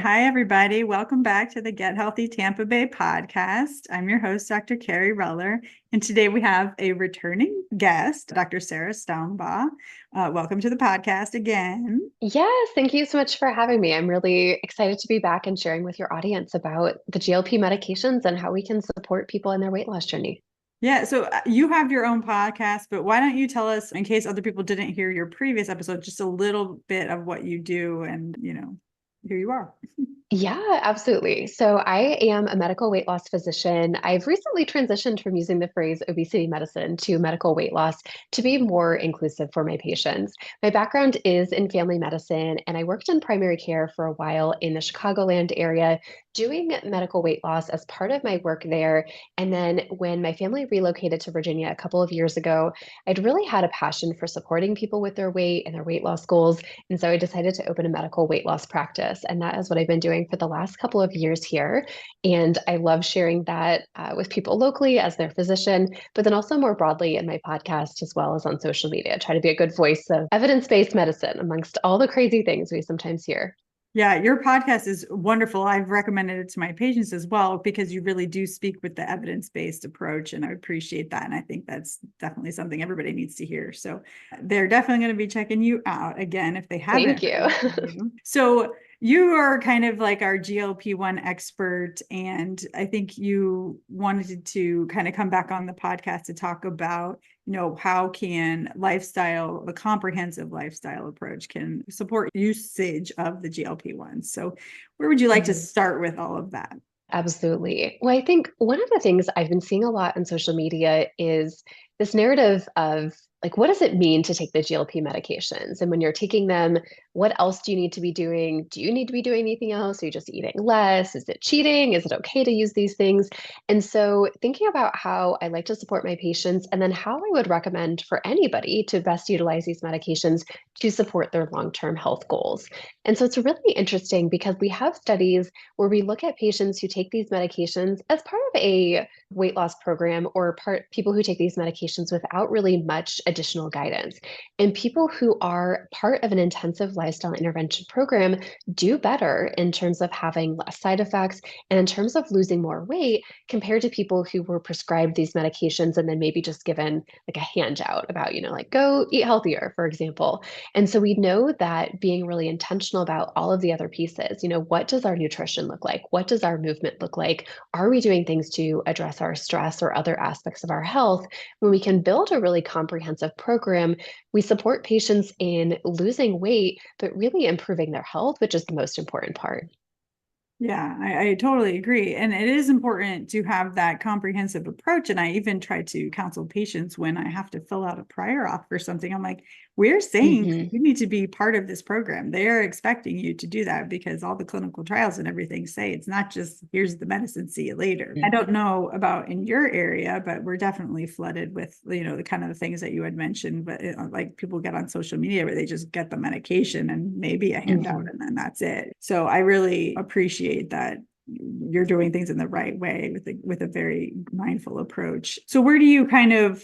Hi, everybody. Welcome back to the Get Healthy Tampa Bay podcast. I'm your host, Dr. Kerry Reller, and today we have a returning guest, Dr. Sarah Stombaugh. Welcome to the podcast again. Yes, thank you so much for having me. I'm really excited to be back and sharing with your audience about the GLP medications and how we can support people in their weight loss journey. Yeah, so you have your own podcast, but why don't you tell us, in case other people didn't hear your previous episode, just a little bit of what you do and, here you are. Yeah, absolutely. So I am a medical weight loss physician. I've recently transitioned from using the phrase obesity medicine to medical weight loss to be more inclusive for my patients. My background is in family medicine, and I worked in primary care for a while in the Chicagoland area doing medical weight loss as part of my work there. And then when my family relocated to Virginia a couple of years ago, I'd really had a passion for supporting people with their weight and their weight loss goals. And so I decided to open a medical weight loss practice. And that is what I've been doing for the last couple of years here. And I love sharing that with people locally as their physician, but then also more broadly in my podcast as well as on social media. I try to be a good voice of evidence-based medicine amongst all the crazy things we sometimes hear. Yeah, your podcast is wonderful. I've recommended it to my patients as well because you really do speak with the evidence-based approach, and I appreciate that. And I think that's definitely something everybody needs to hear. So they're definitely going to be checking you out again if they Thank haven't you. heard from you. So you are kind of like our GLP-1 expert, and I think you wanted to kind of come back on the podcast to talk about how can the comprehensive lifestyle approach can support usage of the GLP-1s. So where would you like to Mhm. start with all of that? Absolutely. Well, I think one of the things I've been seeing a lot on social media is this narrative of like, what does it mean to take the GLP medications? And when you're taking them, what else do you need to be doing? Do you need to be doing anything else? Are you just eating less? Is it cheating? Is it okay to use these things? And so, thinking about how I like to support my patients and then how I would recommend for anybody to best utilize these medications to support their long term health goals. And so, it's really interesting because we have studies where we look at patients who take these medications as part of a weight loss program or people who take these medications without really much additional guidance. And people who are part of an intensive lifestyle intervention program do better in terms of having less side effects and in terms of losing more weight compared to people who were prescribed these medications and then maybe just given like a handout about, like go eat healthier, for example. And so we know that being really intentional about all of the other pieces, what does our nutrition look like? What does our movement look like? Are we doing things to address our stress or other aspects of our health? When we can build a really comprehensive program, we support patients in losing weight, but really improving their health, which is the most important part. Yeah, I totally agree. And it is important to have that comprehensive approach. And I even try to counsel patients when I have to fill out a prior auth for something. I'm like, we're saying Hmm. you need to be part of this program. They're expecting you to do that because all the clinical trials and everything say it's not just here's the medicine, see you later. I don't know about in your area, but we're definitely flooded with, the kind of the things that you had mentioned, but like people get on social media where they just get the medication and maybe a handout Hmm. and then that's it. So I really appreciate that you're doing things in the right way with a very mindful approach. So where do you kind of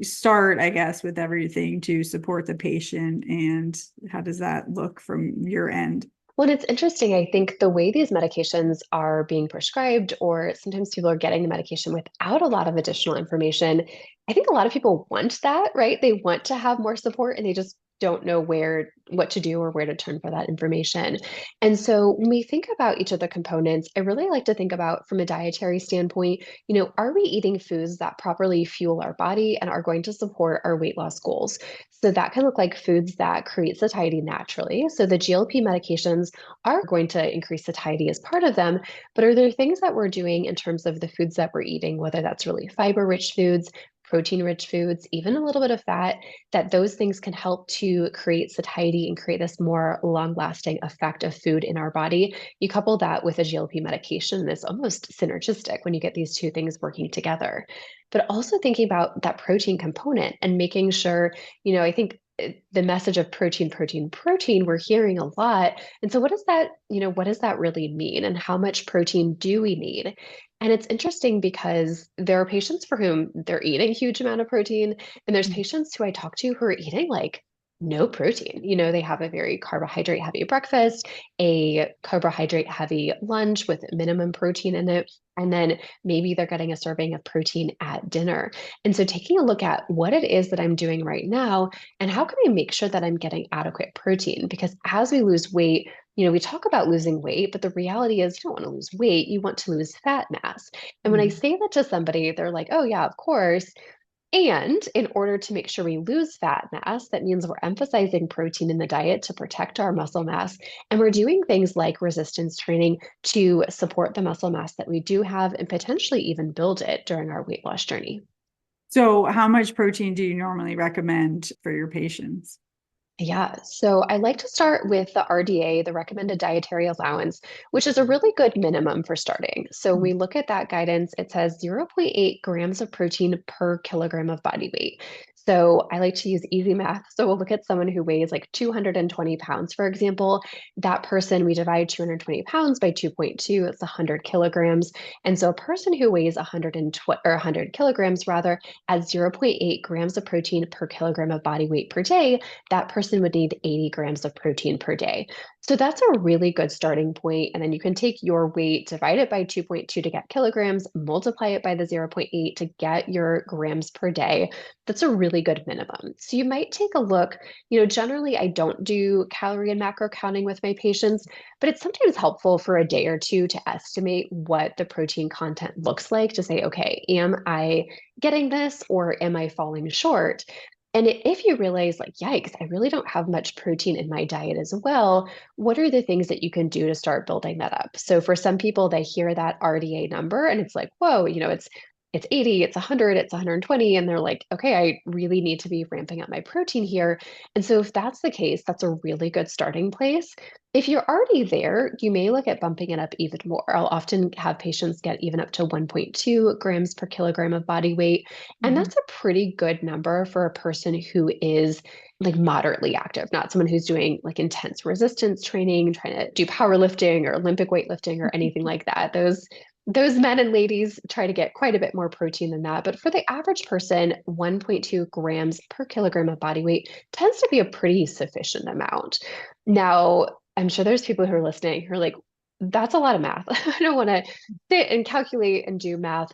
start, I guess, with everything to support the patient, and how does that look from your end? Well, it's interesting. I think the way these medications are being prescribed, or sometimes people are getting the medication without a lot of additional information, I think a lot of people want that, right? They want to have more support and they just don't know what to do or where to turn for that information. And so when we think about each of the components, I really like to think about from a dietary standpoint, are we eating foods that properly fuel our body and are going to support our weight loss goals? So that can look like foods that create satiety naturally. So the GLP medications are going to increase satiety as part of them. But are there things that we're doing in terms of the foods that we're eating, whether that's really fiber rich foods, protein rich foods, even a little bit of fat, that those things can help to create satiety and create this more long lasting effect of food in our body? You couple that with a GLP medication, and it's almost synergistic when you get these two things working together. But also thinking about that protein component and making sure, I think the message of protein, protein, protein, we're hearing a lot. And so what does that really mean? And how much protein do we need? And it's interesting because there are patients for whom they're eating a huge amount of protein, and there's patients who I talk to who are eating like no protein. They have a very carbohydrate heavy breakfast, a carbohydrate heavy lunch with minimum protein in it. And then maybe they're getting a serving of protein at dinner. And so taking a look at what it is that I'm doing right now and how can I make sure that I'm getting adequate protein? Because as we lose weight, we talk about losing weight, but the reality is you don't want to lose weight, you want to lose fat mass. And when I Mhm. say that to somebody, they're like, oh, yeah, of course. And in order to make sure we lose fat mass, that means we're emphasizing protein in the diet to protect our muscle mass. And we're doing things like resistance training to support the muscle mass that we do have and potentially even build it during our weight loss journey. So how much protein do you normally recommend for your patients? Yeah, so I like to start with the RDA, the recommended dietary allowance, which is a really good minimum for starting. So we look at that guidance, it says zero point 0.8 grams of protein per kilogram of body weight. So I like to use easy math. So we'll look at someone who weighs like 220 pounds, for example. That person, we divide 220 pounds by 2.2, it's 100 kilograms. And so a person who weighs 120 or 100 kilograms rather, at zero point 0.8 grams of protein per kilogram of body weight per day, that person would need 80 grams of protein per day. So that's a really good starting point. And then you can take your weight, divide it by 2.2 to get kilograms, multiply it by the zero point 0.8 to get your grams per day. That's a really good minimum. So you might take a look. Generally, I don't do calorie and macro counting with my patients, but it's sometimes helpful for a day or two to estimate what the protein content looks like to say, okay, am I getting this or am I falling short? And if you realize, like, yikes, I really don't have much protein in my diet as well, what are the things that you can do to start building that up? So for some people, they hear that RDA number and it's like, whoa, it's 80, it's 100, it's 120, and they're like, okay, I really need to be ramping up my protein here. And so if that's the case, that's a really good starting place. If you're already there, you may look at bumping it up even more. I'll often have patients get even up to 1.2 grams per kilogram of body weight. And Mhm. that's a pretty good number for a person who is like moderately active, not someone who's doing like intense resistance training, trying to do powerlifting or Olympic weightlifting or anything like that. Those men and ladies try to get quite a bit more protein than that. But for the average person, 1.2 grams per kilogram of body weight tends to be a pretty sufficient amount. Now, I'm sure there's people who are listening who are like, that's a lot of math. I don't want to sit and calculate and do math.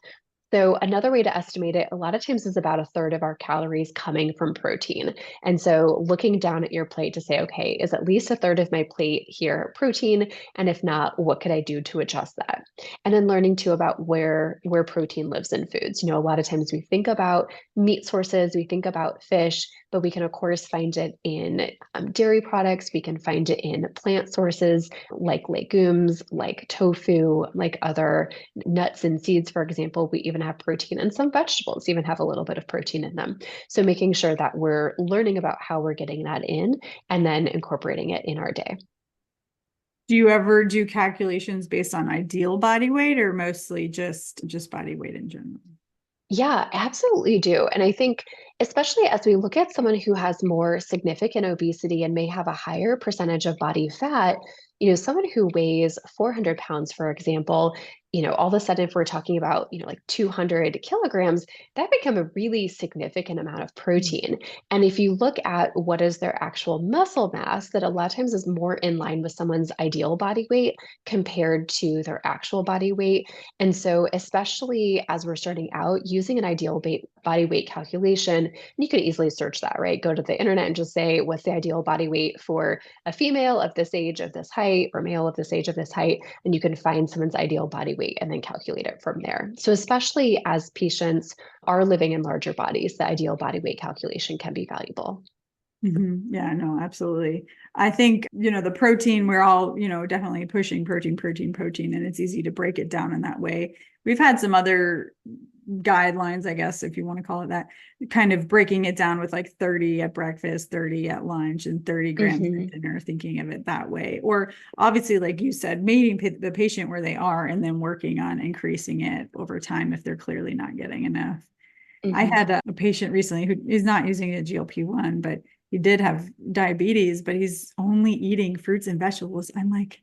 So another way to estimate it, a lot of times is about a third of our calories coming from protein. And so looking down at your plate to say, okay, is at least a third of my plate here protein? And if not, what could I do to adjust that? And then learning too about where protein lives in foods. A lot of times we think about meat sources, we think about fish, but we can of course find it in dairy products. We can find it in plant sources like legumes, like tofu, like other nuts and seeds, for example. We even have protein, and some vegetables even have a little bit of protein in them. So making sure that we're learning about how we're getting that in and then incorporating it in our day. Do you ever do calculations based on ideal body weight or mostly just body weight in general? Yeah, absolutely do. And I think, especially as we look at someone who has more significant obesity and may have a higher percentage of body fat, someone who weighs 400 pounds, for example, all of a sudden, if we're talking about, like 200 kilograms, that become a really significant amount of protein. And if you look at what is their actual muscle mass, that a lot of times is more in line with someone's ideal body weight compared to their actual body weight. And so, especially as we're starting out, using an ideal body weight calculation, you can easily search that, right? Go to the internet and just say, what's the ideal body weight for a female of this age, of this height, or male of this age, of this height? And you can find someone's ideal body weight and then calculate it from there. So, especially as patients are living in larger bodies, the ideal body weight calculation can be valuable. Yeah, no, absolutely. I think, the protein, we're all, definitely pushing protein, and it's easy to break it down in that way. We've had some other guidelines, I guess, if you want to call it that, kind of breaking it down with like 30 at breakfast, 30 at lunch, and 30 grams at Mhm. dinner, thinking of it that way. Or obviously, like you said, meeting the patient where they are and then working on increasing it over time if they're clearly not getting enough. I Mhm. had a patient recently who is not using a GLP-1, but he did have diabetes, but he's only eating fruits and vegetables. I'm like,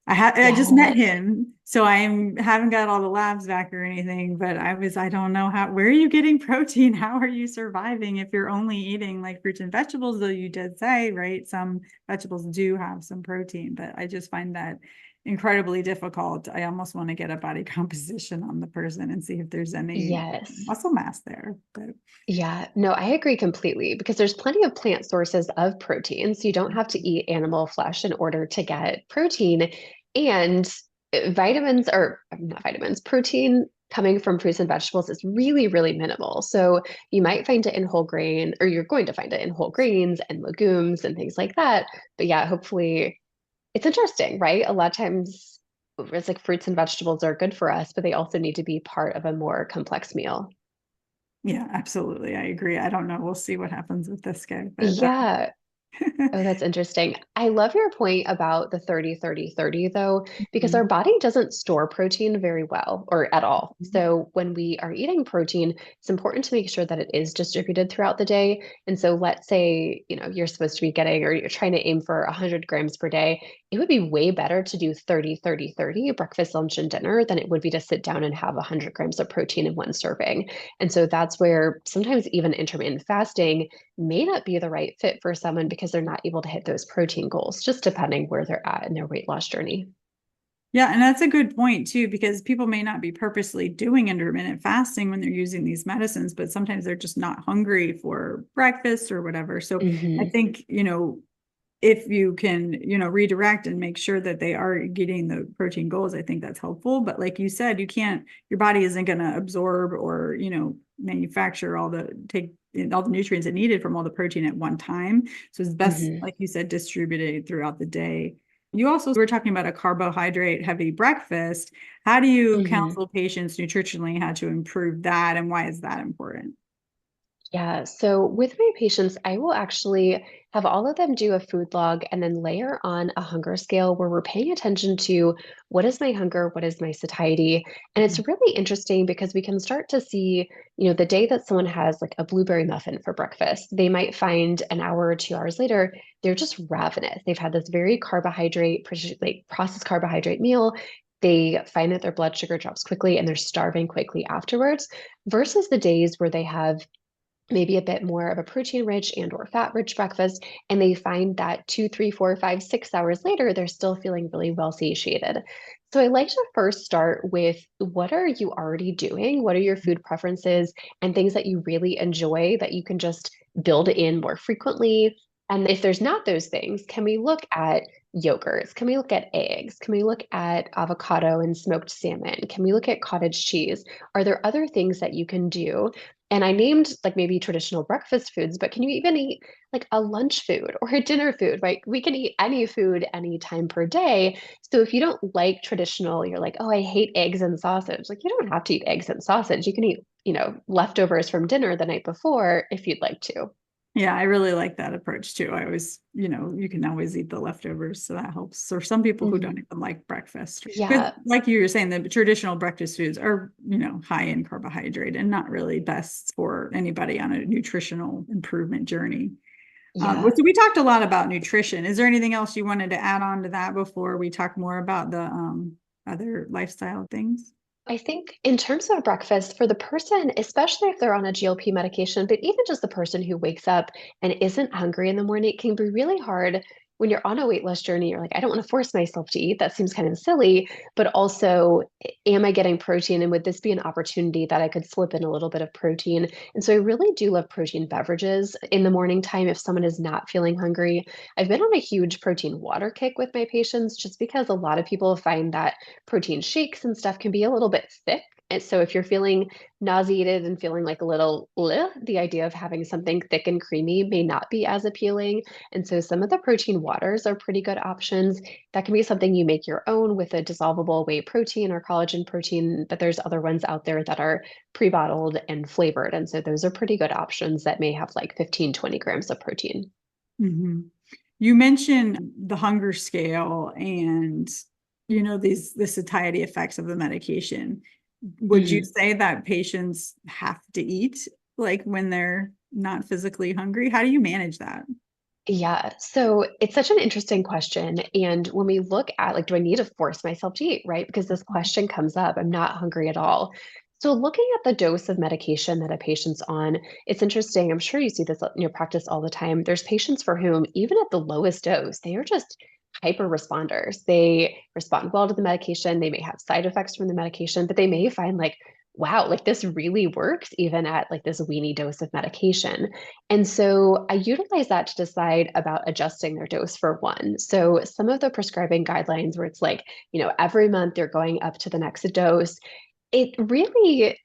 I just met Yes. him, so haven't got all the labs back or anything, but I don't know where are you getting protein? How are you surviving if you're only eating like fruits and vegetables, though you did say, right? Some vegetables do have some protein, but I just find that incredibly difficult. I almost want to get a body composition on the person and see if there's any Yes. muscle mass there. But Yeah, no, I agree completely because there's plenty of plant sources of protein. So you don't have to eat animal flesh in order to get protein. And vitamins, or not vitamins, protein coming from fruits and vegetables is really, really minimal. So you might find it in whole grain, or you're going to find it in whole grains and legumes and things like that. But yeah, hopefully it's interesting, right? A lot of times it's like fruits and vegetables are good for us, but they also need to be part of a more complex meal. yeah, absolutely. I agree. I don't know. We'll see what happens with this guy, but Yeah. Oh, that's interesting. I love your point about the 30-30-30, though, because our body doesn't store protein very well or at all. So when we are eating protein, it's important to make sure that it is distributed throughout the day. And so let's say, you're supposed to be getting or you're trying to aim for 100 grams per day. It would be way better to do 30-30-30 breakfast, lunch, and dinner than it would be to sit down and have 100 grams of protein in one serving. And so that's where sometimes even intermittent fasting may not be the right fit for someone because they're not able to hit those protein goals, just depending where they're at in their weight loss journey. Yeah, and that's a good point too, because people may not be purposely doing intermittent fasting when they're using these medicines, but sometimes they're just not hungry for breakfast or whatever. So I Hmm. think, if you can, redirect and make sure that they are getting the protein goals, I think that's helpful. But like you said, your body isn't going to absorb or, manufacture take all the nutrients it needed from all the protein at one time. So it's best, Hmm. like you said, distributed throughout the day. You also were talking about a carbohydrate heavy breakfast. How do you Hmm. counsel patients nutritionally how to improve that, and why is that important? Yeah. So with my patients, I will actually have all of them do a food log and then layer on a hunger scale where we're paying attention to what is my hunger, what is my satiety. And it's really interesting because we can start to see, the day that someone has like a blueberry muffin for breakfast, they might find an hour or 2 hours later, they're just ravenous. They've had this very like processed carbohydrate meal. They find that their blood sugar drops quickly and they're starving quickly afterwards versus the days where they have maybe a bit more of a protein rich and or fat rich breakfast and they find that 2, 3, 4, 5, 6 hours later they're still feeling really well satiated. So I like to first start with what are you already doing, what are your food preferences and things that you really enjoy that you can just build in more frequently. And if there's not those things, can we look at yogurts, can we look at eggs, can we look at avocado and smoked salmon, can we look at cottage cheese? Are there other things that you can do? And I named like maybe traditional breakfast foods, but can you even eat like a lunch food or a dinner food, right? We can eat any food any time per day. So if you don't like traditional, you're like, oh, I hate eggs and sausage. Like you don't have to eat eggs and sausage. You can eat, leftovers from dinner the night before if you'd like to. Yeah, I really like that approach too. I always, you can always eat the leftovers, so that helps. Or some people who don't Mhm. even like breakfast, because Yeah. like you were saying, the traditional breakfast foods are, high in carbohydrate and not really best for anybody on a nutritional improvement journey. Yeah. So we talked a lot about nutrition. Is there anything else you wanted to add on to that before we talk more about the other lifestyle things? I think in terms of breakfast, for the person, especially if they're on a GLP medication, but even just the person who wakes up and isn't hungry in the morning, it can be really hard when you're on a weight loss journey. You're like, I don't want to force myself to eat. That seems kind of silly. But also, am I getting protein? And would this be an opportunity that I could slip in a little bit of protein? And so I really do love protein beverages in the morning time if someone is not feeling hungry. I've been on a huge protein water kick with my patients just because a lot of people find that protein shakes and stuff can be a little bit thick. And so if you're feeling nauseated and feeling like a little bleh, the idea of having something thick and creamy may not be as appealing. And so some of the protein waters are pretty good options. That can be something you make your own with a dissolvable whey protein or collagen protein, but there's other ones out there that are pre-bottled and flavored. And so those are pretty good options that may have like 15, 20 grams of protein. Mhm. You mentioned the hunger scale and the satiety effects of the medication. Would you Mhm. say that patients have to eat like when they're not physically hungry? How do you manage that? Yeah, so it's such an interesting question. And when we look at like, do I need to force myself to eat, right? Because this question comes up, I'm not hungry at all. So looking at the dose of medication that a patient's on, it's interesting. I'm sure you see this in your practice all the time. There's patients for whom, even at the lowest dose, they are just hyper responders. They respond well to the medication. They may have side effects from the medication, but they may find like, wow, like this really works even at like this weenie dose of medication. And so I utilize that to decide about adjusting their dose for one. So some of the prescribing guidelines where it's like, every month they're going up to the next dose, it really,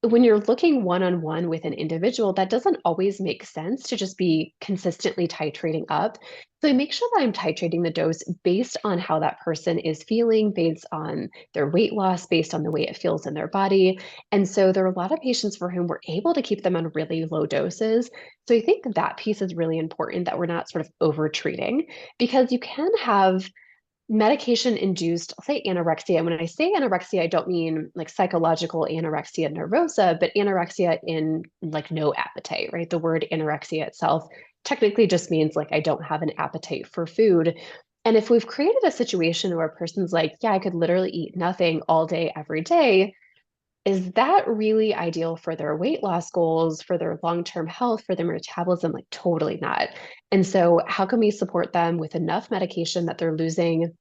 when you're looking one on one with an individual, that doesn't always make sense to just be consistently titrating up. So I make sure that I'm titrating the dose based on how that person is feeling, based on their weight loss, based on the way it feels in their body. And so there are a lot of patients for whom we're able to keep them on really low doses. So I think that piece is really important that we're not sort of over treating because you can have medication induced, I'll say anorexia. And when I say anorexia, I don't mean like psychological anorexia nervosa, but anorexia in like no appetite, right? The word anorexia itself technically just means like I don't have an appetite for food. And if we've created a situation where a person's like, yeah, I could literally eat nothing all day, every day, is that really ideal for their weight loss goals, for their long-term health, for their metabolism? Like, totally not. And so, how can we support them with enough medication that they're losing,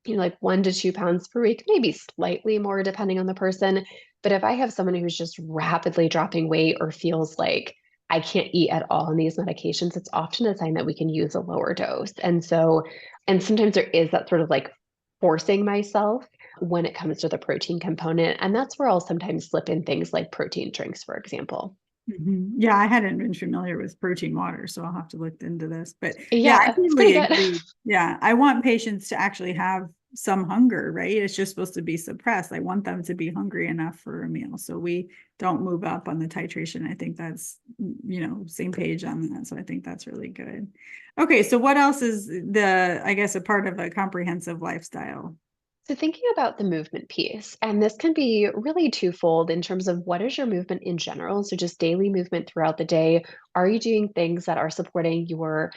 like 1 to 2 pounds per week, maybe slightly more depending on the person. But if I have someone who's just rapidly dropping weight or feels like I can't eat at all on these medications, it's often a sign that we can use a lower dose. And so, and sometimes there is that sort of like forcing myself when it comes to the protein component. And that's where I'll sometimes slip in things like protein drinks, for example. Yeah, I hadn't been familiar with protein water, so I'll have to look into this. But yeah, I Yeah, it's pretty totally good. agree. Yeah, I want patients to actually have some hunger, right? It's just supposed to be suppressed. I want them to be hungry enough for a meal. So we don't move up on the titration. I think that's, same page on that. So I think that's really good. Okay, so what else is I guess, a part of a comprehensive lifestyle? So, thinking about the movement piece, and this can be really twofold in terms of what is your movement in general? So, just daily movement throughout the day. Are you doing things that are supporting your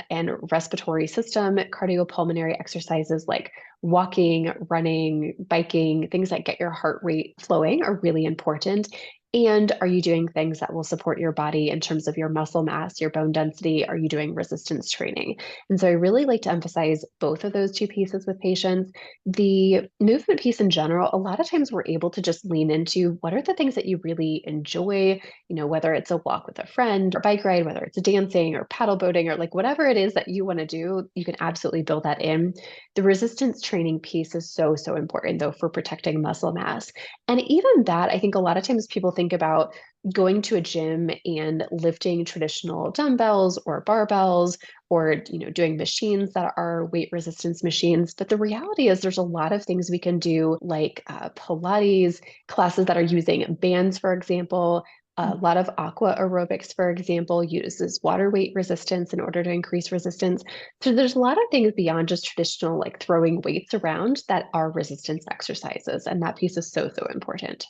and respiratory system, cardiopulmonary exercises like walking, running, biking, things that get your heart rate flowing are really important. And are you doing things that will support your body in terms of your muscle mass, your bone density? Are you doing resistance training? And so I really like to emphasize both of those two pieces with patients. The movement piece in general, a lot of times we're able to just lean into what are the things that you really enjoy, whether it's a walk with a friend or bike ride, whether it's dancing or paddle boating or like whatever it is that you want to do, you can absolutely build that in. The resistance training piece is so, so important though for protecting muscle mass. And even that, I think a lot of times people think about going to a gym and lifting traditional dumbbells or barbells or doing machines that are weight resistance machines, but the reality is there's a lot of things we can do like pilates classes that are using bands, for example. A lot of aqua aerobics, for example, uses water weight resistance in order to increase resistance. So there's a lot of things beyond just traditional like throwing weights around that are resistance exercises, and that piece is so, so important.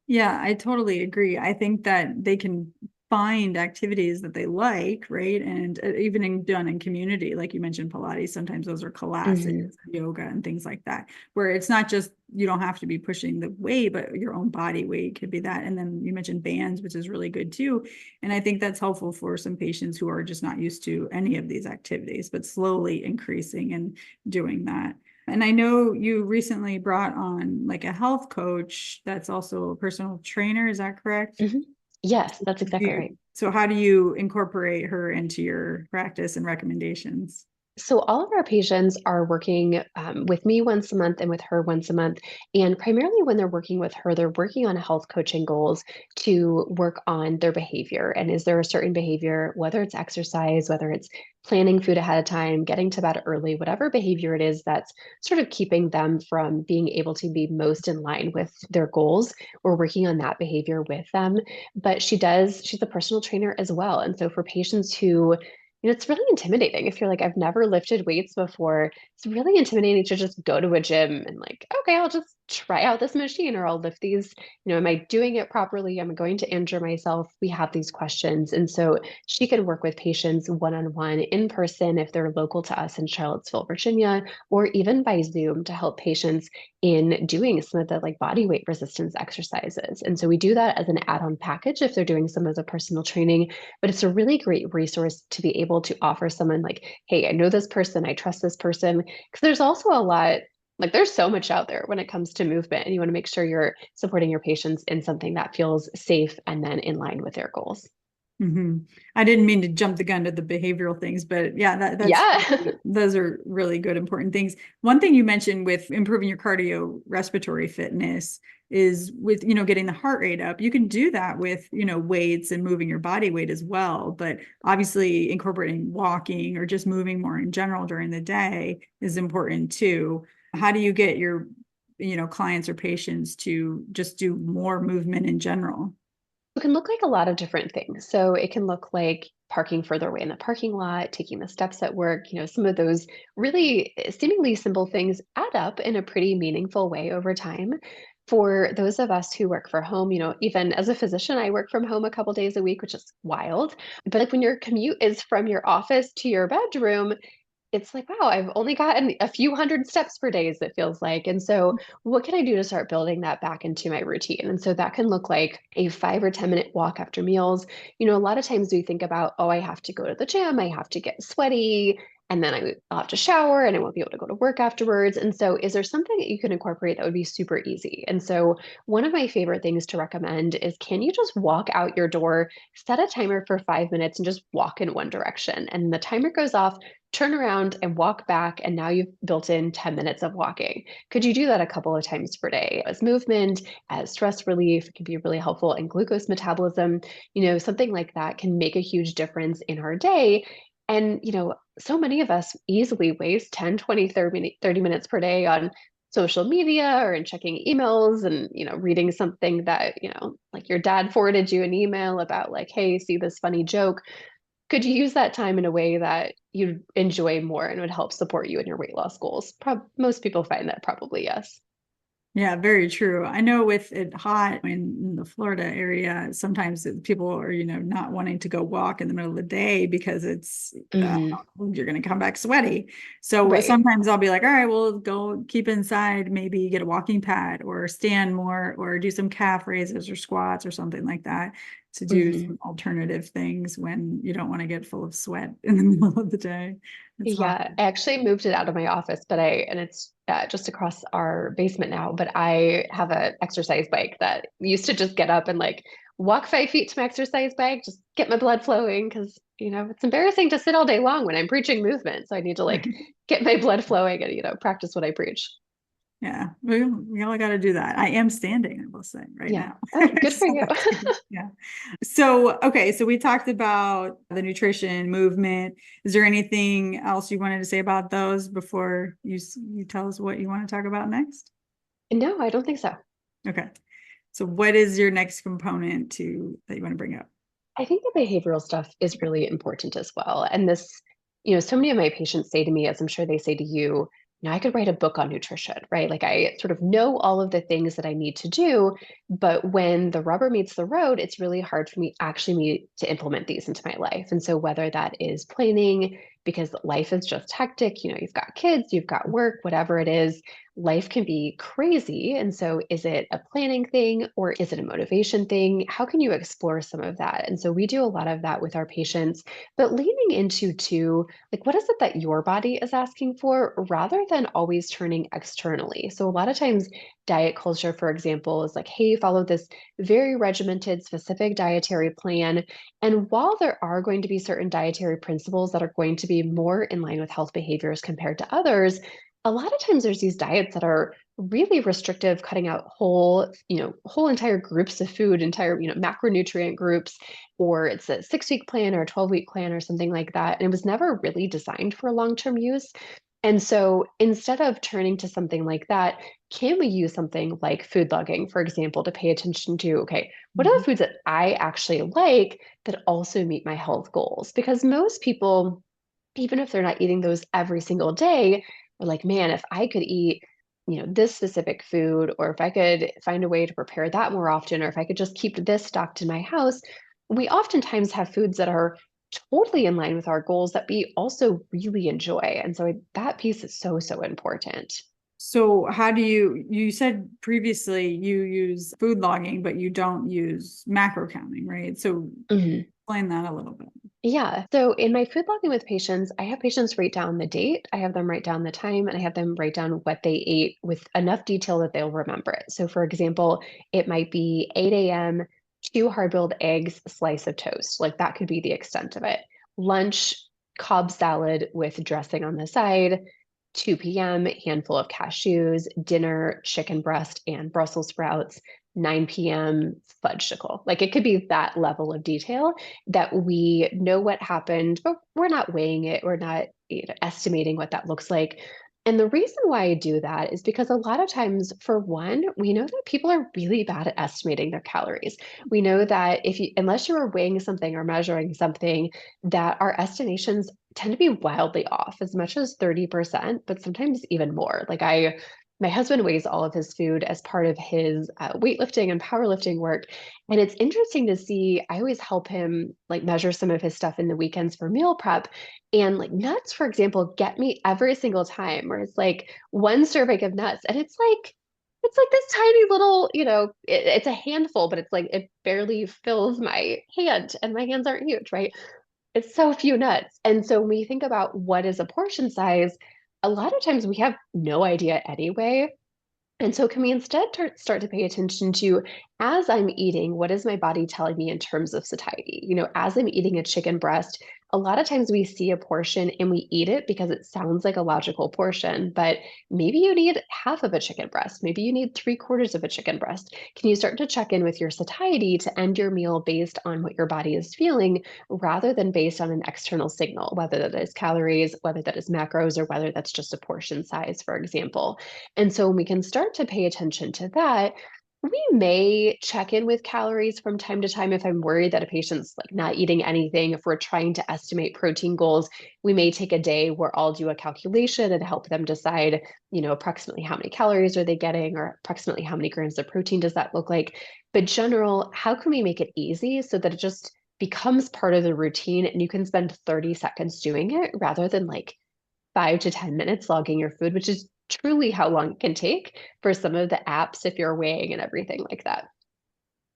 Yeah, I totally agree. I think that they can find activities that they like, right? And even done in community, like you mentioned, Pilates, sometimes those are Mhm. classes, yoga, and things like that, where it's not just, you don't have to be pushing the weight, but your own body weight could be that. And then you mentioned bands, which is really good too. And I think that's helpful for some patients who are just not used to any of these activities, but slowly increasing and doing that. And I know you recently brought on like a health coach that's also a personal trainer. Is that correct? Mhm. Yes, that's exactly right. So how do you incorporate her into your practice and recommendations? So all of our patients are working with me once a month and with her once a month. And primarily when they're working with her, they're working on health coaching goals to work on their behavior. And is there a certain behavior, whether it's exercise, whether it's planning food ahead of time, getting to bed early, whatever behavior it is that's sort of keeping them from being able to be most in line with their goals, we're working on that behavior with them. But she's a personal trainer as well. And so for patients who it's really intimidating if you're like, I've never lifted weights before. It's really intimidating to just go to a gym and like, okay, I'll just try out this machine or I'll lift these. Am I doing it properly? Am I going to injure myself? We have these questions. And so she can work with patients one-on-one in person if they're local to us in Charlottesville, Virginia, or even by Zoom to help patients in doing some of the like body weight resistance exercises. And so we do that as an add-on package if they're doing some of the personal training, but it's a really great resource to be able to offer someone like, hey, I know this person, I trust this person. Because there's also a lot, like there's so much out there when it comes to movement, and you want to make sure you're supporting your patients in something that feels safe and then in line with their goals. I didn't mean to jump the gun to the behavioral things, but yeah, Yeah. those are really good, important things. One thing you mentioned with improving your cardiorespiratory fitness is with, getting the heart rate up. You can do that with, weights and moving your body weight as well. But obviously incorporating walking or just moving more in general during the day is important too. How do you get your, clients or patients to just do more movement in general? It can look like a lot of different things. So it can look like parking further away in the parking lot, taking the steps at work, some of those really seemingly simple things add up in a pretty meaningful way over time. For those of us who work from home, even as a physician, I work from home a couple days a week, which is wild. But like when your commute is from your office to your bedroom, it's like, wow, I've only gotten a few hundred steps per day, as it feels like. And so, what can I do to start building that back into my routine? And so, that can look like a 5 or 10 minute walk after meals. A lot of times we think about, oh, I have to go to the gym, I have to get sweaty, and then I'll have to shower and I won't be able to go to work afterwards. And so, is there something that you can incorporate that would be super easy? And so, one of my favorite things to recommend is, can you just walk out your door, set a timer for 5 minutes, and just walk in one direction? And the timer goes off, turn around and walk back, and now you've built in 10 minutes of walking. Could you do that a couple of times per day as movement, as stress relief? It can be really helpful in glucose metabolism. Something like that can make a huge difference in our day. And, so many of us easily waste 10, 20, 30 minutes per day on social media or in checking emails and, reading something that, like your dad forwarded you an email about like, hey, see this funny joke. Could you use that time in a way that you'd enjoy more and would help support you in your weight loss goals? Most people find that probably yes. Yeah, very true. I know with it hot in the Florida area, sometimes people are, not wanting to go walk in the middle of the day because Hmm. you're going to come back sweaty. So Right. sometimes I'll be like, all right, well, go keep inside, maybe get a walking pad or stand more or do some calf raises or squats or something like that to do Hmm. some alternative things when you don't want to get full of sweat in the middle of the day. It's hot. Yeah, I actually moved it out of my office, and it's just across our basement now. But I have an exercise bike that used to just get up and like walk 5 feet to my exercise bike, just get my blood flowing because, it's embarrassing to sit all day long when I'm preaching movement. So I need to like get my blood flowing and, practice what I preach. Yeah, we all got to do that. I am standing, I will say, right Yeah. now. Oh, good for So you. yeah. So, okay, so we talked about the nutrition movement. Is there anything else you wanted to say about those before you tell us what you want to talk about next? No, I don't think so. Okay. So what is your next component that you want to bring up? I think the behavioral stuff is really important as well. And this, so many of my patients say to me, as I'm sure they say to you, I could write a book on nutrition, right? Like I sort of know all of the things that I need to do, but when the rubber meets the road, it's really hard for me to implement these into my life. And so whether that is planning, because life is just hectic, you've got kids, you've got work, whatever it is, life can be crazy. And so, is it a planning thing or is it a motivation thing? How can you explore some of that? And so, we do a lot of that with our patients, but leaning into too, like, what is it that your body is asking for rather than always turning externally? So, a lot of times, diet culture, for example, is like, hey, follow this very regimented, specific dietary plan. And while there are going to be certain dietary principles that are going to be more in line with health behaviors compared to others, a lot of times there's these diets that are really restrictive, cutting out whole entire groups of food, entire, macronutrient groups, or it's a 6 week plan or a 12-week plan or something like that. And it was never really designed for long-term use. And so instead of turning to something like that, can we use something like food logging, for example, to pay attention to, okay, what are the Mhm. foods that I actually like that also meet my health goals? Because most people, even if they're not eating those every single day, are like, man, if I could eat, this specific food, or if I could find a way to prepare that more often, or if I could just keep this stocked in my house, we oftentimes have foods that are totally in line with our goals that we also really enjoy. And so that piece is so, so important. So how do you said previously you use food logging, but you don't use macro counting, right? So Mhm. explain that a little bit. Yeah. So in my food logging with patients, I have patients write down the date, I have them write down the time, and I have them write down what they ate with enough detail that they'll remember it. So for example, it might be 8 a.m., two hard-boiled eggs, slice of toast. Like that could be the extent of it. Lunch, Cobb salad with dressing on the side. 2 p.m., handful of cashews. Dinner, chicken breast and Brussels sprouts. 9 p.m., fudgesicle. Like it could be that level of detail that we know what happened, but we're not weighing it. We're not, estimating what that looks like. And the reason why I do that is because a lot of times, for one, we know that people are really bad at estimating their calories. We know that unless you are weighing something or measuring something, that our estimations tend to be wildly off, as much as 30%, but sometimes even more. My husband weighs all of his food as part of his weightlifting and powerlifting work. And it's interesting to see, I always help him like measure some of his stuff in the weekends for meal prep. And like nuts, for example, get me every single time where it's like one serving of nuts. And it's like this tiny little, it's a handful, but it's like it barely fills my hand, and my hands aren't huge, right? It's so few nuts. And so when we think about what is a portion size, a lot of times we have no idea anyway. And so, can we instead start to pay attention to, as I'm eating, what is my body telling me in terms of satiety? As I'm eating a chicken breast, a lot of times we see a portion and we eat it because it sounds like a logical portion, but maybe you need half of a chicken breast. Maybe you need three-quarters of a chicken breast. Can you start to check in with your satiety to end your meal based on what your body is feeling rather than based on an external signal, whether that is calories, whether that is macros, or whether that's just a portion size, for example? And so when we can start to pay attention to that, we may check in with calories from time to time if I'm worried that a patient's like not eating anything. If we're trying to estimate protein goals, we may take a day where I'll do a calculation and help them decide, approximately how many calories are they getting, or approximately how many grams of protein does that look like. But general, how can we make it easy so that it just becomes part of the routine and you can spend 30 seconds doing it rather than like 5 to 10 minutes logging your food, which is truly how long it can take for some of the apps if you're weighing and everything like that,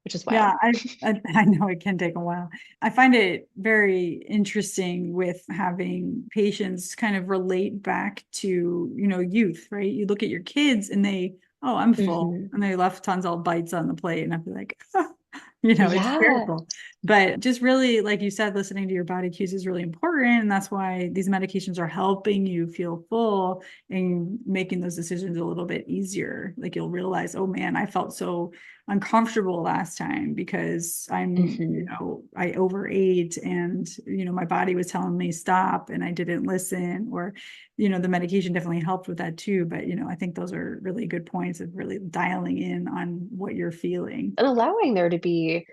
which is Yeah, wild. I know it can take a while. I find it very interesting with having patients kind of relate back to, youth, right? You look at your kids and oh, I'm full. Hmm. And they left tons of bites on the plate. And I'd be like, it's Yeah. terrible. But just really, like you said, listening to your body cues is really important. And that's why these medications are helping you feel full and making those decisions a little bit easier. Like you'll realize, oh man, I felt so uncomfortable last time because Hmm. I overate and, my body was telling me stop and I didn't listen, or, the medication definitely helped with that too. But, I think those are really good points of really dialing in on what you're feeling. And allowing there to be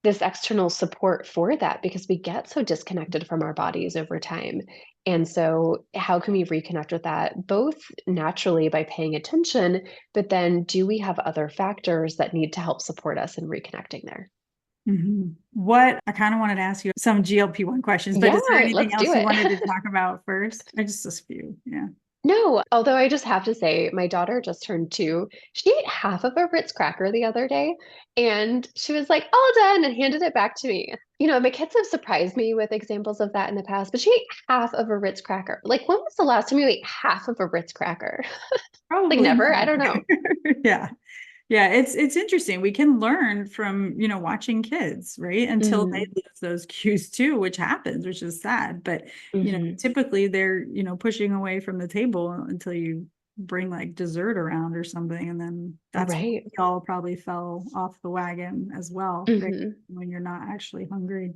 this external support for that because we get so disconnected from our bodies over time. And so, how can we reconnect with that both naturally by paying attention, but then do we have other factors that need to help support us in reconnecting there? Mhm. What I kind of wanted to ask you some GLP-1 questions, but Yeah, is there anything let's else do you it. wanted to talk about first? I just a few. Yeah. No, although I just have to say, my daughter just turned 2. She ate half of a Ritz cracker the other day, and she was like, all done, and handed it back to me. My kids have surprised me with examples of that in the past, but she ate half of a Ritz cracker. Like, when was the last time you ate half of a Ritz cracker? Like, Probably never? I not. don't know. Yeah. Yeah, it's interesting. We can learn from, watching kids, right? Until they Mm, lose those cues too, which happens, which is sad. But, hmm. typically they're, pushing away from the table until you bring like dessert around or something. And then that's when Right. we all probably fell off the wagon as well, right? Hmm. When you're not actually hungry.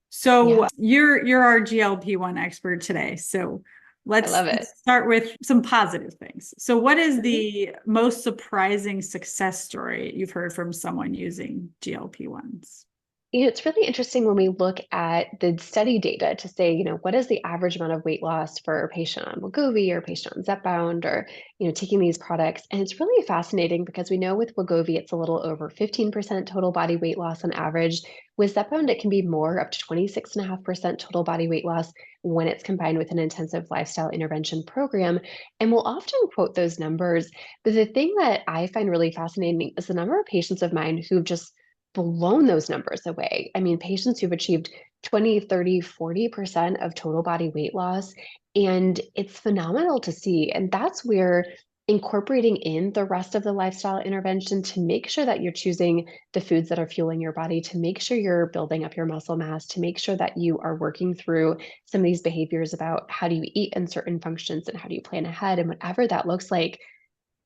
So Yeah. you're our GLP-1 expert today. So I love it. Let's start with some positive things. So what is Mhm. the most surprising success story you've heard from someone using GLP-1s? It's really interesting when we look at the study data to say, what is the average amount of weight loss for a patient on Wegovy or a patient on Zepbound or, taking these products. And it's really fascinating because we know with Wegovy, it's a little over 15% total body weight loss on average. With Zepbound, it can be more, up to 26.5% total body weight loss when it's combined with an intensive lifestyle intervention program. And we'll often quote those numbers. But the thing that I find really fascinating is the number of patients of mine who've just blown those numbers away. I mean, patients who've achieved 20, 30, 40% of total body weight loss. And it's phenomenal to see. And that's where incorporating in the rest of the lifestyle intervention to make sure that you're choosing the foods that are fueling your body, to make sure you're building up your muscle mass, to make sure that you are working through some of these behaviors about how do you eat in certain functions and how do you plan ahead and whatever that looks like.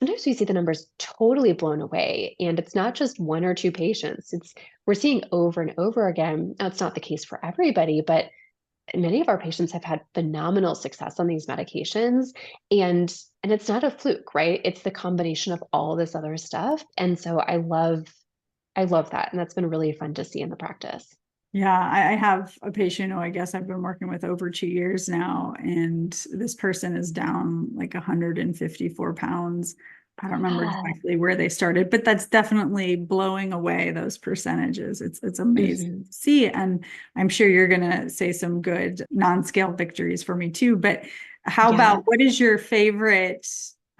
Sometimes we see the numbers totally blown away, and it's not just one or two patients. It's we're seeing over and over again. Now, it's not the case for everybody, but many of our patients have had phenomenal success on these medications, and it's not a fluke, right? It's the combination of all this other stuff. And so I love that, and that's been really fun to see in the practice. Yeah, I have a patient who I guess I've been working with over 2 years now, and this person is down like 154 pounds. I don't remember Yeah. exactly where they started, but that's definitely blowing away those percentages. It's amazing Mhm. to see. And I'm sure you're gonna say some good non-scale victories for me too. But how Yeah. about what is your favorite?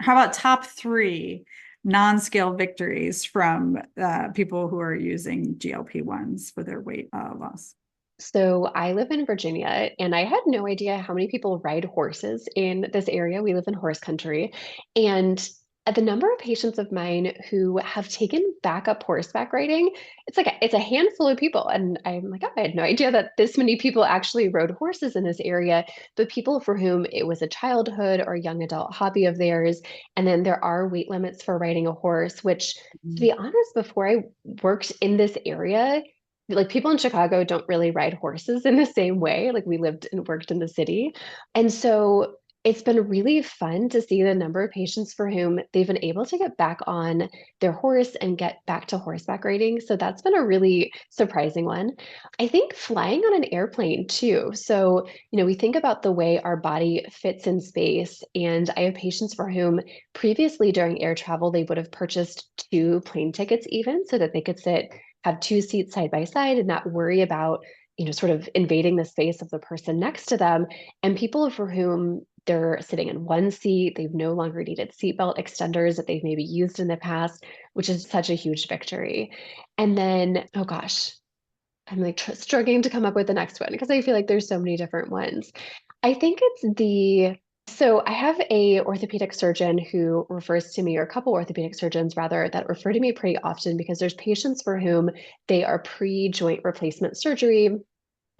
How about top three non-scale victories from people who are using GLP-1s for their weight loss? So I live in Virginia, and I had no idea how many people ride horses in this area. We live in horse country. And the number of patients of mine who have taken back up horseback riding, it's a handful of people. And I'm like, oh, I had no idea that this many people actually rode horses in this area, but people for whom it was a childhood or young adult hobby of theirs. And then there are weight limits for riding a horse, which, to be honest, before I worked in this area, like people in Chicago don't really ride horses in the same way. Like we lived and worked in the city. And so it's been really fun to see the number of patients for whom they've been able to get back on their horse and get back to horseback riding. So that's been a really surprising one. I think flying on an airplane too. So, we think about the way our body fits in space. And I have patients for whom previously during air travel, they would have purchased two plane tickets even so that they could have two seats side by side and not worry about, sort of invading the space of the person next to them. And people for whom they're sitting in one seat, they've no longer needed seatbelt extenders that they've maybe used in the past, which is such a huge victory. And then, oh gosh, I'm like struggling to come up with the next one because I feel like there's so many different ones. I think it's the so I have a orthopedic surgeon who refers to me, or a couple orthopedic surgeons rather, that refer to me pretty often because there's patients for whom they are pre-joint replacement surgery.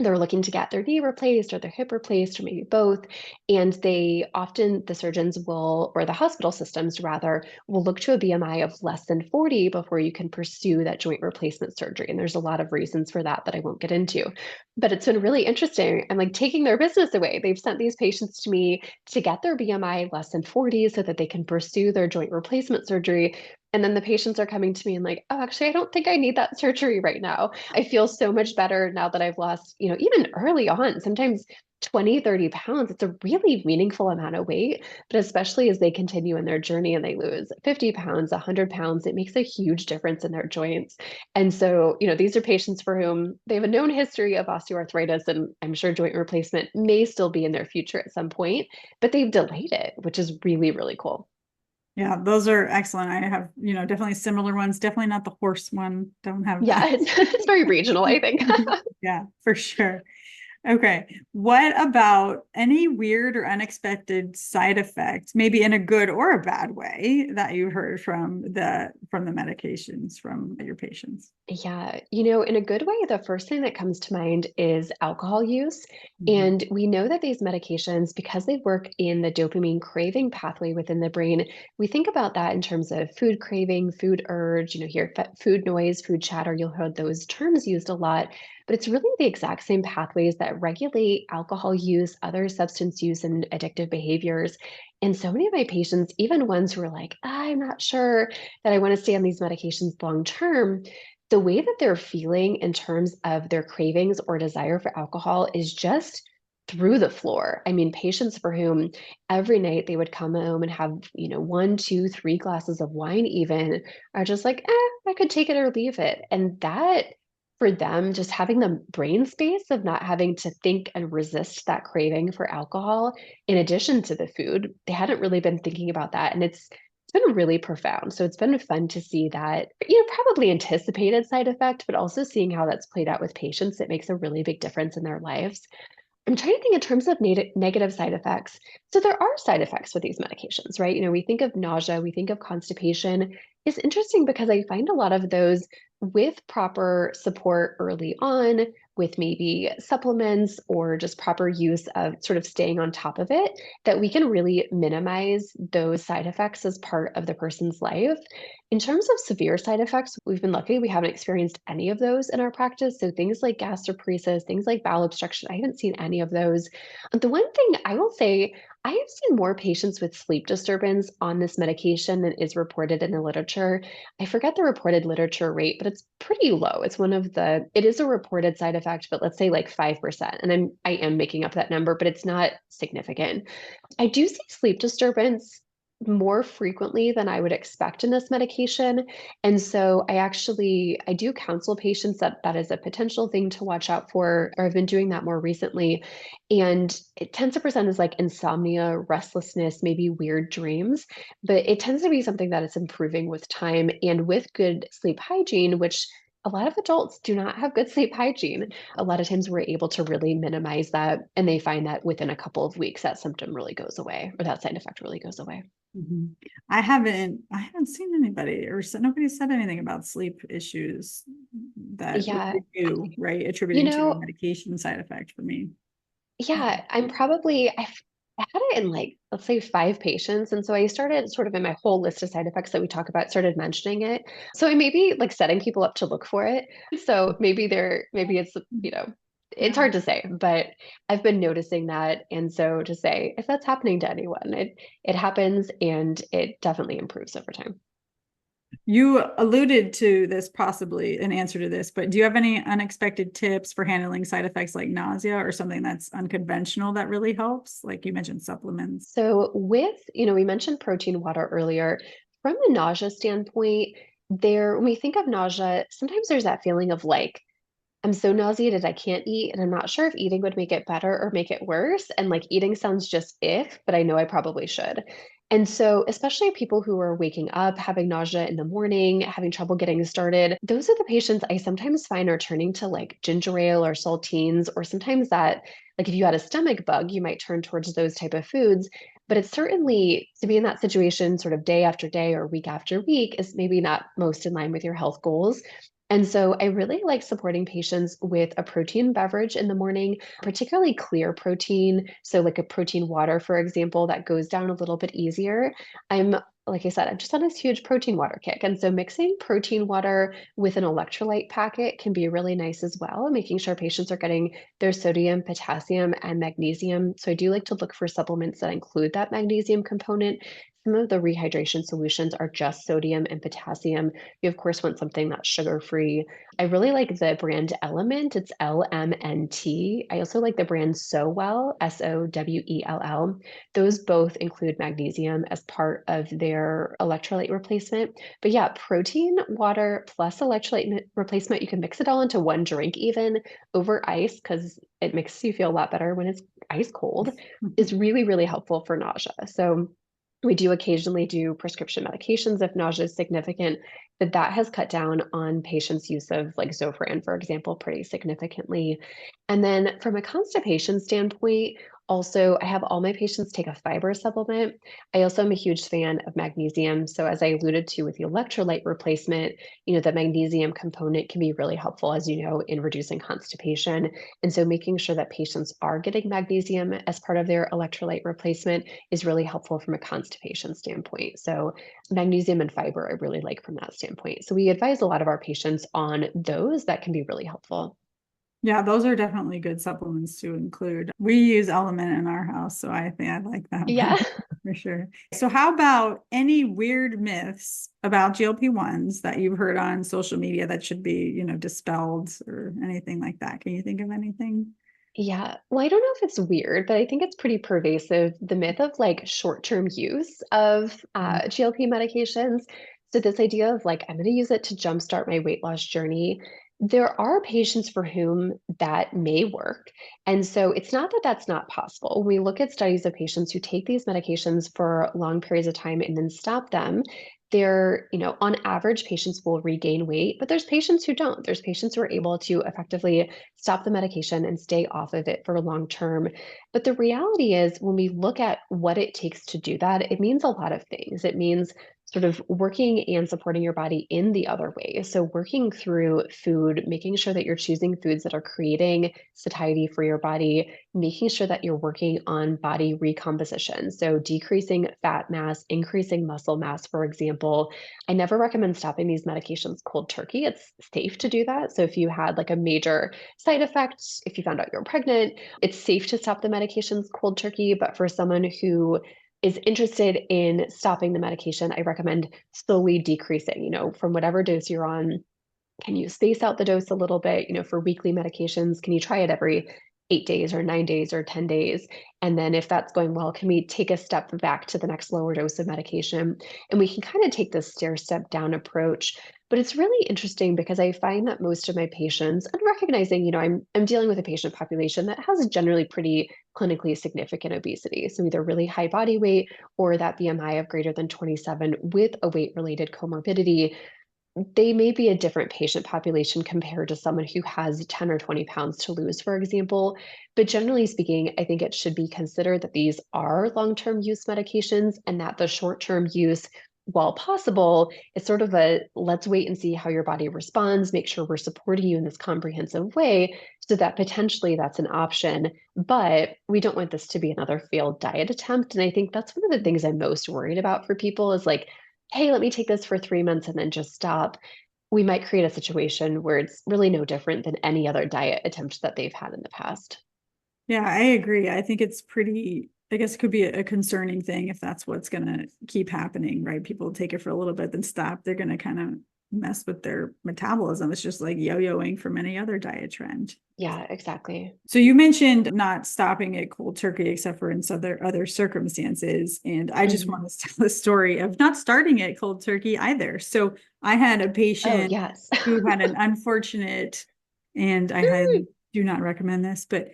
They're looking to get their knee replaced or their hip replaced or maybe both. And they often, the surgeons will, or the hospital systems rather, will look to a BMI of less than 40 before you can pursue that joint replacement surgery. And there's a lot of reasons for that I won't get into. But it's been really interesting. I'm like taking their business away. They've sent these patients to me to get their BMI less than 40 so that they can pursue their joint replacement surgery. And then the patients are coming to me and like, oh, actually, I don't think I need that surgery right now. I feel so much better now that I've lost, even early on, sometimes 20, 30 pounds. It's a really meaningful amount of weight, but especially as they continue in their journey and they lose 50 pounds, 100 pounds, it makes a huge difference in their joints. And so, these are patients for whom they have a known history of osteoarthritis, and I'm sure joint replacement may still be in their future at some point, but they've delayed it, which is really, really cool. Yeah, those are excellent. I have, definitely similar ones. Definitely not the horse one. Don't have Yeah, that. it's very regional, I think. Yeah, for sure. Okay. What about any weird or unexpected side effects, maybe in a good or a bad way, that you heard from the medications from your patients? Yeah, in a good way, the first thing that comes to mind is alcohol use. Mhm. And we know that these medications, because they work in the dopamine craving pathway within the brain, we think about that in terms of food craving, food urge, hear food noise, food chatter. You'll hear those terms used a lot. but it's really the exact same pathways that regulate alcohol use, other substance use, and addictive behaviors. And so many of my patients, even ones who are like, I'm not sure that I want to stay on these medications long term, the way that they're feeling in terms of their cravings or desire for alcohol is just through the floor. I mean, patients for whom every night they would come home and have, one, two, three glasses of wine even are just like, I could take it or leave it. And that for them, just having the brain space of not having to think and resist that craving for alcohol, in addition to the food, they hadn't really been thinking about that. And it's been really profound. So it's been fun to see that, probably anticipated side effect, but also seeing how that's played out with patients. It makes a really big difference in their lives. I'm trying to think in terms of negative side effects. So there are side effects with these medications, right? We think of nausea, we think of constipation. It's interesting because I find a lot of those with proper support early on, with maybe supplements or just proper use of sort of staying on top of it, that we can really minimize those side effects as part of the person's life. In terms of severe side effects, we've been lucky we haven't experienced any of those in our practice. So things like gastroparesis, things like bowel obstruction, I haven't seen any of those. The one thing I will say, I have seen more patients with sleep disturbance on this medication than is reported in the literature. I forget the reported literature rate, but it's pretty low. It is a reported side effect, but let's say like 5%. And I am making up that number, but it's not significant. I do see sleep disturbance more frequently than I would expect in this medication. And so I do counsel patients that that is a potential thing to watch out for, or I've been doing that more recently. And it tends to present as like insomnia, restlessness, maybe weird dreams, but it tends to be something that is improving with time and with good sleep hygiene, which a lot of adults do not have good sleep hygiene. A lot of times we're able to really minimize that, and they find that within a couple of weeks that symptom really goes away, or that side effect really goes away. Mhm. I haven't seen anybody nobody said anything about sleep issues that would Yeah, be new, right? you Attributing to a know, medication side effect for me. yeah, I had it in like, let's say 5 patients. And so I started sort of in my whole list of side effects that we talk about, started mentioning it. So I may be like setting people up to look for it. So maybe it's Yeah. hard to say, but I've been noticing that. And so to say, if that's happening to anyone, it happens and it definitely improves over time. You alluded to this possibly an answer to this, but do you have any unexpected tips for handling side effects like nausea or something that's unconventional that really helps? Like you mentioned supplements. So we mentioned protein water earlier. From a nausea standpoint, when we think of nausea, sometimes there's that feeling of like, I'm so nauseated I can't eat, and I'm not sure if eating would make it better or make it worse. And like eating sounds just if, but I know I probably should. And so, especially people who are waking up, having nausea in the morning, having trouble getting started, those are the patients I sometimes find are turning to like ginger ale or saltines, or sometimes that, like if you had a stomach bug, you might turn towards those type of foods. But it's certainly to be in that situation sort of day after day or week after week is maybe not most in line with your health goals. And so I really like supporting patients with a protein beverage in the morning, particularly clear protein. So, like a protein water, for example, that goes down a little bit easier. Like I said, I'm just on this huge protein water kick. And so, mixing protein water with an electrolyte packet can be really nice as well, making sure patients are getting their sodium, potassium, and magnesium. So, I do like to look for supplements that include that magnesium component. Some of the rehydration solutions are just sodium and potassium. You, of course, want something that's sugar-free. I really like the brand Element. It's LMNT. I also like the brand Sowell, Sowell. Those both include magnesium as part of their electrolyte replacement. But yeah, protein, water, plus electrolyte replacement, you can mix it all into one drink even over ice because it makes you feel a lot better when it's ice cold, is really, really helpful for nausea. So we do occasionally do prescription medications if nausea is significant, but that has cut down on patients' use of like Zofran, for example, pretty significantly. And then from a constipation standpoint, also, I have all my patients take a fiber supplement. I also am a huge fan of magnesium. So as I alluded to with the electrolyte replacement, the magnesium component can be really helpful, as you know, in reducing constipation. And so making sure that patients are getting magnesium as part of their electrolyte replacement is really helpful from a constipation standpoint. So magnesium and fiber, I really like from that standpoint. So we advise a lot of our patients on those that can be really helpful. Yeah, those are definitely good supplements to include. We use Element in our house, so I think I like that Yeah. one for sure. So how about any weird myths about GLP-1s that you've heard on social media that should be, dispelled or anything like that? Can you think of anything? Yeah. Well, I don't know if it's weird, but I think it's pretty pervasive. The myth of like short-term use of GLP medications. So this idea of like, I'm going to use it to jumpstart my weight loss journey. There are patients for whom that may work. And so it's not that that's not possible. When we look at studies of patients who take these medications for long periods of time and then stop them, they're, on average, patients will regain weight, but there's patients who don't. There's patients who are able to effectively stop the medication and stay off of it for long term. But the reality is, when we look at what it takes to do that, it means a lot of things. It means sort of working and supporting your body in the other way. So, working through food, making sure that you're choosing foods that are creating satiety for your body, making sure that you're working on body recomposition. So, decreasing fat mass, increasing muscle mass, for example. I never recommend stopping these medications cold turkey. It's safe to do that. So, if you had like a major side effects, if you found out you're pregnant, it's safe to stop the medications cold turkey. But for someone who is interested in stopping the medication, I recommend slowly decreasing, from whatever dose you're on. Can you space out the dose a little bit? For weekly medications, can you try it every 8 days or 9 days or 10 days? And then if that's going well, can we take a step back to the next lower dose of medication? And we can kind of take this stair step down approach. But it's really interesting because I find that most of my patients, and recognizing, I'm dealing with a patient population that has generally pretty clinically significant obesity. So either really high body weight or that BMI of greater than 27 with a weight related comorbidity. They may be a different patient population compared to someone who has 10 or 20 pounds to lose, for example. But generally speaking, I think it should be considered that these are long term use medications and that the short term use, while possible, is sort of a let's wait and see how your body responds, make sure we're supporting you in this comprehensive way so that potentially that's an option. But we don't want this to be another failed diet attempt. And I think that's one of the things I'm most worried about for people is like, hey, let me take this for 3 months and then just stop. We might create a situation where it's really no different than any other diet attempt that they've had in the past. Yeah, I agree. I think it's pretty, I guess it could be a concerning thing if that's what's going to keep happening, right? People take it for a little bit, then stop. They're going to kind of mess with their metabolism. It's just like yo-yoing from any other diet trend. Yeah, exactly. So you mentioned not stopping it cold turkey, except for in some other circumstances. And I just Mhm. want to tell the story of not starting it cold turkey either. So I had a Oh, patient yes. who had an unfortunate, and I highly do not recommend this, but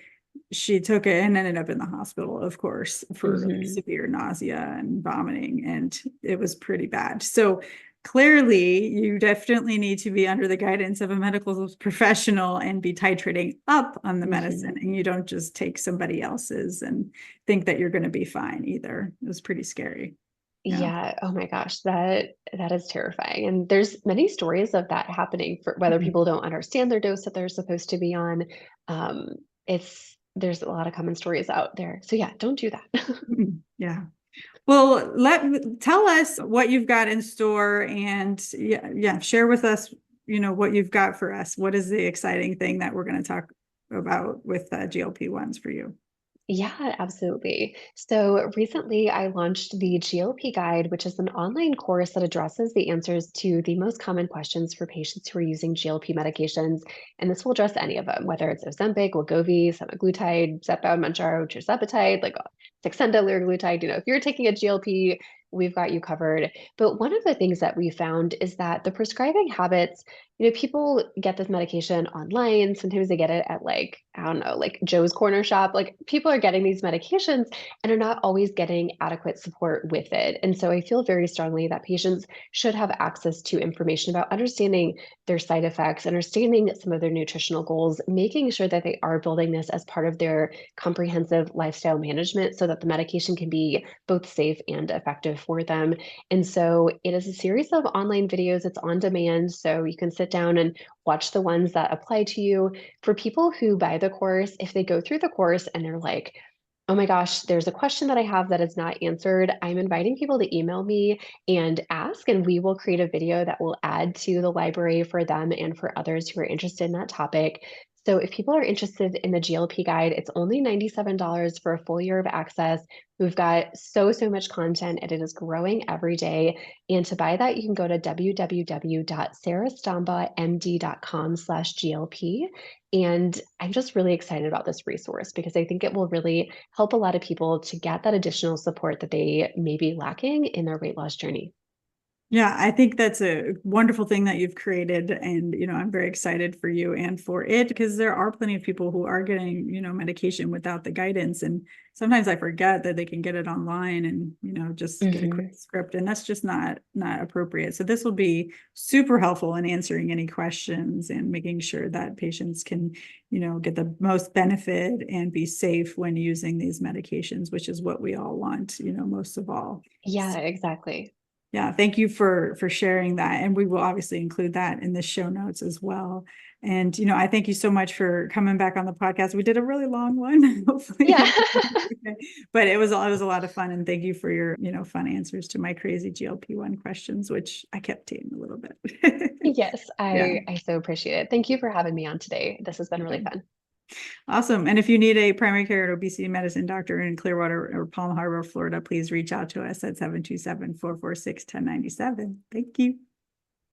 she took it and ended up in the hospital, of course, for like Mhm. severe nausea and vomiting, and it was pretty bad. So clearly, you definitely need to be under the guidance of a medical professional and be titrating up on the medicine, Mhm. and you don't just take somebody else's and think that you're going to be fine either. It was pretty scary. Yeah. Yeah, oh my gosh, that is terrifying. And there's many stories of that happening for whether Mhm. people don't understand their dose that they're supposed to be on. It's there's a lot of common stories out there. So yeah, don't do that. Mhm. Yeah. Well, tell us what you've got in store, and yeah, share with us, what you've got for us. What is the exciting thing that we're going to talk about with GLP-1s for you? Yeah, absolutely. So recently I launched the GLP Guide, which is an online course that addresses the answers to the most common questions for patients who are using GLP medications. And this will address any of them, whether it's Ozempic, Wegovy, semaglutide, Zepbound, Mounjaro, tirzepatide, like Saxenda, liraglutide. If you're taking a GLP, we've got you covered. But one of the things that we found is that the prescribing habits, people get this medication online. Sometimes they get it at like, I don't know, like Joe's Corner Shop. Like people are getting these medications and are not always getting adequate support with it. And so I feel very strongly that patients should have access to information about understanding their side effects, understanding some of their nutritional goals, making sure that they are building this as part of their comprehensive lifestyle management so that the medication can be both safe and effective for them. And so it is a series of online videos. It's on demand. So you can sit down and watch the ones that apply to you. For people who buy the course, if they go through the course and they're like, oh my gosh, there's a question that I have that is not answered, I'm inviting people to email me and ask, and we will create a video that will add to the library for them and for others who are interested in that topic. So if people are interested in the GLP guide, it's only $97 for a full year of access. We've got so much content and it is growing every day. And to buy that, you can go to www.sarahstombaughmd.com/GLP. And I'm just really excited about this resource because I think it will really help a lot of people to get that additional support that they may be lacking in their weight loss journey. Yeah, I think that's a wonderful thing that you've created. And, I'm very excited for you and for it because there are plenty of people who are getting, medication without the guidance. And sometimes I forget that they can get it online and, just get a quick script. And that's just not appropriate. So this will be super helpful in answering any questions and making sure that patients can, get the most benefit and be safe when using these medications, which is what we all want, most of all. Yeah, exactly. Yeah, thank you for sharing that. And we will obviously include that in the show notes as well. And, I thank you so much for coming back on the podcast. We did a really long one, hopefully. Yeah. But it was a lot of fun. And thank you for your, fun answers to my crazy GLP-1 questions, which I kept tame a little bit. Yes, Yeah. I so appreciate it. Thank you for having me on today. This has been really fun. Awesome. And if you need a primary care and obesity medicine doctor in Clearwater or Palm Harbor, Florida, please reach out to us at 727-446-1097. Thank you.